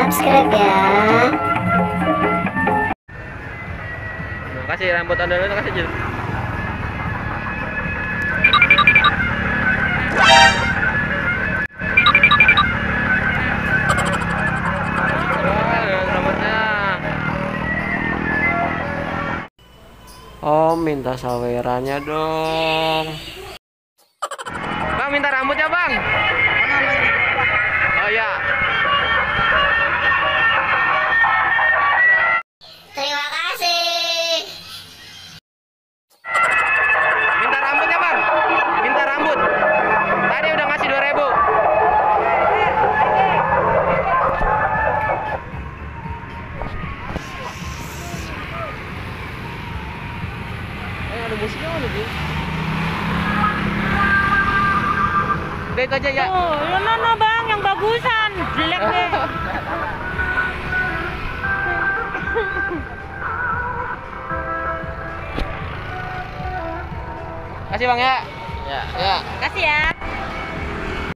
subscribe ya. Kasih rambut anda dulu, kasih Jul. Rambutnya. Oh, minta sawerannya dong. Bang, minta rambutnya, Bang. Oh ya. Terima kasih. Minta rambutnya, Bang. Minta rambut. Tadi udah ngasih 2.000. Ada musiknya mana, Ji? Udah itu aja ya. Oh, no, Bang, yang bagusan. Jelek deh. Kasih Bang ya. Ya. Kasih ya.